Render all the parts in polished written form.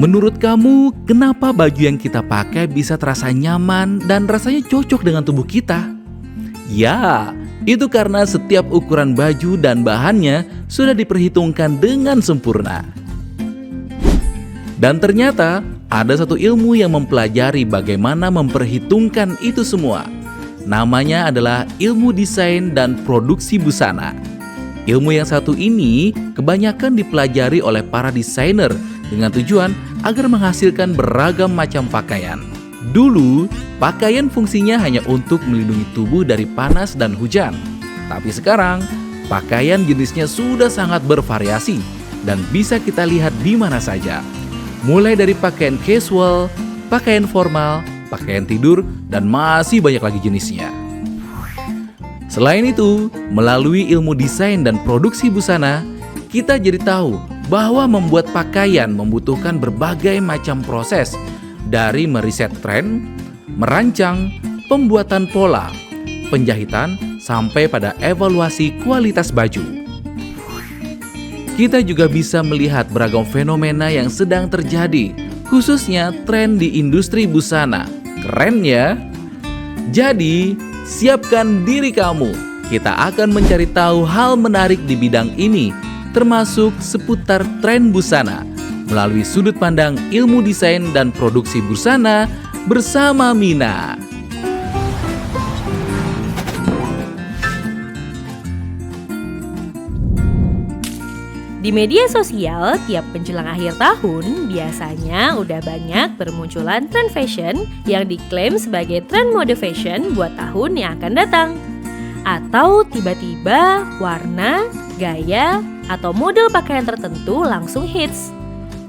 Menurut kamu, kenapa baju yang kita pakai bisa terasa nyaman dan rasanya cocok dengan tubuh kita? Ya, itu karena setiap ukuran baju dan bahannya sudah diperhitungkan dengan sempurna. Dan ternyata ada satu ilmu yang mempelajari bagaimana memperhitungkan itu semua. Namanya adalah ilmu desain dan produksi busana. Ilmu yang satu ini kebanyakan dipelajari oleh para desainer dengan tujuan agar menghasilkan beragam macam pakaian. Dulu, pakaian fungsinya hanya untuk melindungi tubuh dari panas dan hujan. Tapi sekarang, pakaian jenisnya sudah sangat bervariasi dan bisa kita lihat di mana saja. Mulai dari pakaian casual, pakaian formal, pakaian tidur, dan masih banyak lagi jenisnya. Selain itu, melalui ilmu desain dan produksi busana, kita jadi tahu bahwa membuat pakaian membutuhkan berbagai macam proses, dari meriset tren, merancang, pembuatan pola, penjahitan, sampai pada evaluasi kualitas baju. Kita juga bisa melihat beragam fenomena yang sedang terjadi, khususnya tren di industri busana. Keren ya? Jadi, siapkan diri kamu. Kita akan mencari tahu hal menarik di bidang ini, termasuk seputar tren busana, melalui sudut pandang ilmu desain dan produksi busana bersama Mina. Di media sosial, tiap menjelang akhir tahun, biasanya udah banyak bermunculan tren fashion yang diklaim sebagai tren mode fashion buat tahun yang akan datang. Atau tiba-tiba warna, gaya, atau model pakaian tertentu langsung hits.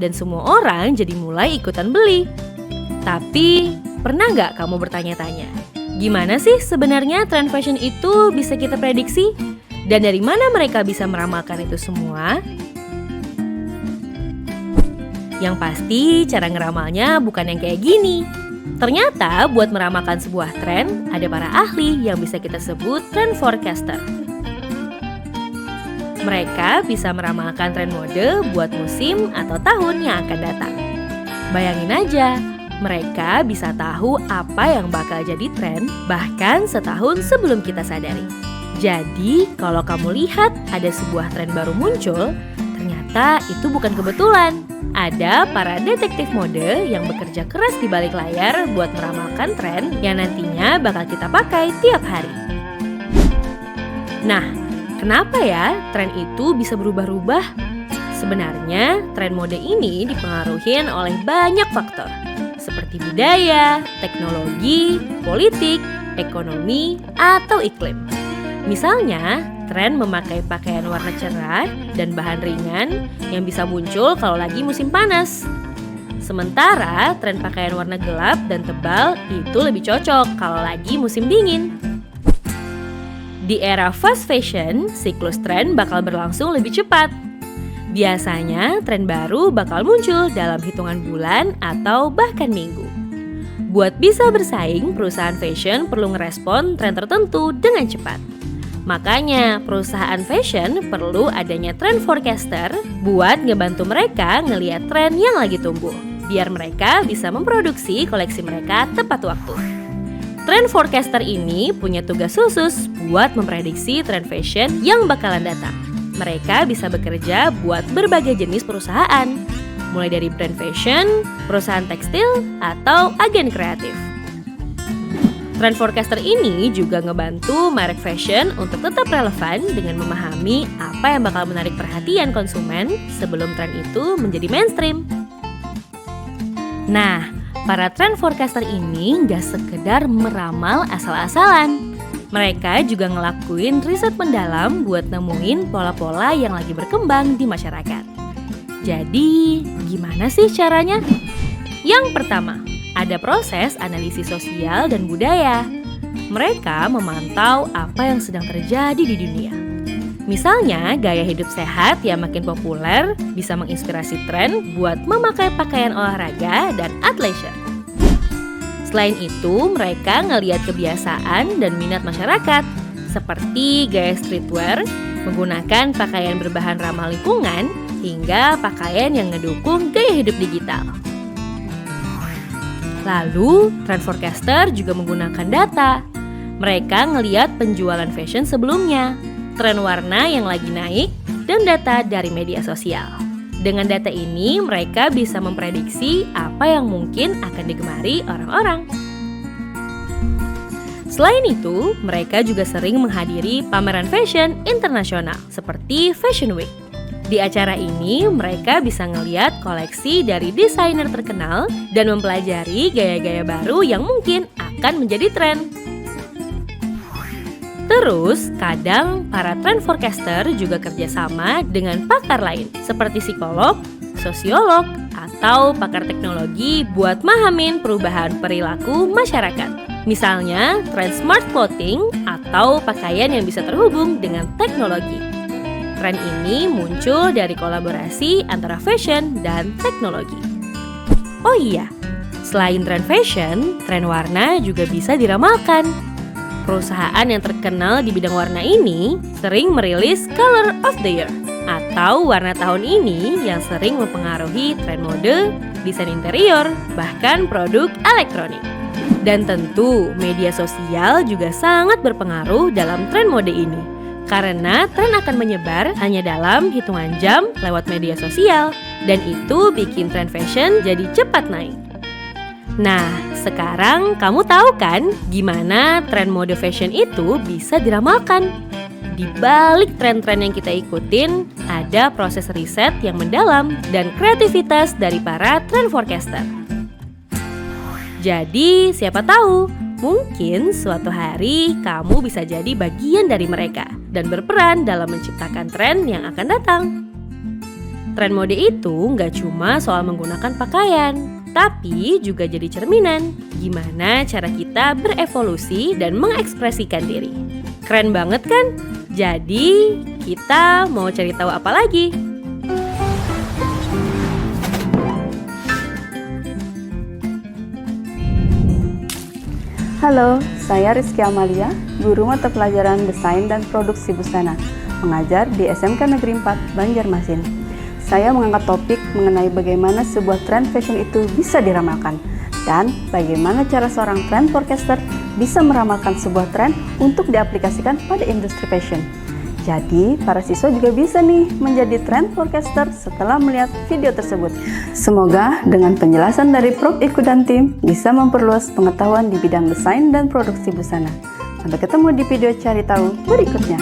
Dan semua orang jadi mulai ikutan beli. Tapi, pernah nggak kamu bertanya-tanya, gimana sih sebenarnya tren fashion itu bisa kita prediksi? Dan dari mana mereka bisa meramalkan itu semua? Yang pasti cara ngeramalnya bukan yang kayak gini. Ternyata buat meramalkan sebuah tren, ada para ahli yang bisa kita sebut trend forecaster. Mereka bisa meramalkan tren mode buat musim atau tahun yang akan datang. Bayangin aja, mereka bisa tahu apa yang bakal jadi tren bahkan setahun sebelum kita sadari. Jadi, kalau kamu lihat ada sebuah tren baru muncul, ternyata itu bukan kebetulan. Ada para detektif mode yang bekerja keras di balik layar buat meramalkan tren yang nantinya bakal kita pakai tiap hari. Nah, kenapa ya tren itu bisa berubah-ubah? Sebenarnya, tren mode ini dipengaruhi oleh banyak faktor, seperti budaya, teknologi, politik, ekonomi, atau iklim. Misalnya, tren memakai pakaian warna cerah dan bahan ringan yang bisa muncul kalau lagi musim panas. Sementara, tren pakaian warna gelap dan tebal itu lebih cocok kalau lagi musim dingin. Di era fast fashion, siklus tren bakal berlangsung lebih cepat. Biasanya, tren baru bakal muncul dalam hitungan bulan atau bahkan minggu. Buat bisa bersaing, perusahaan fashion perlu ngerespon tren tertentu dengan cepat. Makanya perusahaan fashion perlu adanya trend forecaster buat ngebantu mereka ngelihat tren yang lagi tumbuh, biar mereka bisa memproduksi koleksi mereka tepat waktu. Trend forecaster ini punya tugas khusus buat memprediksi tren fashion yang bakalan datang. Mereka bisa bekerja buat berbagai jenis perusahaan, mulai dari brand fashion, perusahaan tekstil, atau agen kreatif. Trend forecaster ini juga ngebantu merek fashion untuk tetap relevan dengan memahami apa yang bakal menarik perhatian konsumen sebelum tren itu menjadi mainstream. Nah, para trend forecaster ini nggak sekedar meramal asal-asalan. Mereka juga ngelakuin riset mendalam buat nemuin pola-pola yang lagi berkembang di masyarakat. Jadi, gimana sih caranya? Yang pertama, ada proses analisis sosial dan budaya. Mereka memantau apa yang sedang terjadi di dunia. Misalnya, gaya hidup sehat yang makin populer bisa menginspirasi tren buat memakai pakaian olahraga dan athleisure. Selain itu, mereka ngelihat kebiasaan dan minat masyarakat, seperti gaya streetwear, menggunakan pakaian berbahan ramah lingkungan, hingga pakaian yang ngedukung gaya hidup digital. Lalu, trend forecaster juga menggunakan data. Mereka ngeliat penjualan fashion sebelumnya, tren warna yang lagi naik, dan data dari media sosial. Dengan data ini, mereka bisa memprediksi apa yang mungkin akan digemari orang-orang. Selain itu, mereka juga sering menghadiri pameran fashion internasional seperti Fashion Week. Di acara ini, mereka bisa ngeliat koleksi dari desainer terkenal dan mempelajari gaya-gaya baru yang mungkin akan menjadi tren. Terus, kadang para trend forecaster juga kerjasama dengan pakar lain seperti psikolog, sosiolog, atau pakar teknologi buat mahamin perubahan perilaku masyarakat. Misalnya, tren smart clothing atau pakaian yang bisa terhubung dengan teknologi. Tren ini muncul dari kolaborasi antara fashion dan teknologi. Oh iya, selain tren fashion, tren warna juga bisa diramalkan. Perusahaan yang terkenal di bidang warna ini sering merilis Color of the Year atau warna tahun ini yang sering mempengaruhi tren mode, desain interior, bahkan produk elektronik. Dan tentu media sosial juga sangat berpengaruh dalam tren mode ini. Karena tren akan menyebar hanya dalam hitungan jam lewat media sosial. Dan itu bikin tren fashion jadi cepat naik. Nah, sekarang kamu tahu kan gimana tren mode fashion itu bisa diramalkan? Di balik tren-tren yang kita ikutin, ada proses riset yang mendalam dan kreativitas dari para trend forecaster. Jadi, siapa tahu, mungkin suatu hari kamu bisa jadi bagian dari mereka dan berperan dalam menciptakan tren yang akan datang. Tren mode itu nggak cuma soal menggunakan pakaian, tapi juga jadi cerminan gimana cara kita berevolusi dan mengekspresikan diri. Keren banget kan? Jadi, kita mau cari tahu apa lagi? Halo, saya Rizky Amalia, guru mata pelajaran Desain dan Produksi Busana, mengajar di SMK Negeri 4 Banjarmasin. Saya mengangkat topik mengenai bagaimana sebuah tren fashion itu bisa diramalkan dan bagaimana cara seorang trend forecaster bisa meramalkan sebuah tren untuk diaplikasikan pada industri fashion. Jadi, para siswa juga bisa nih menjadi trend forecaster setelah melihat video tersebut. Semoga dengan penjelasan dari Prof. Iku dan tim bisa memperluas pengetahuan di bidang desain dan produksi busana. Sampai ketemu di video cari tahu berikutnya.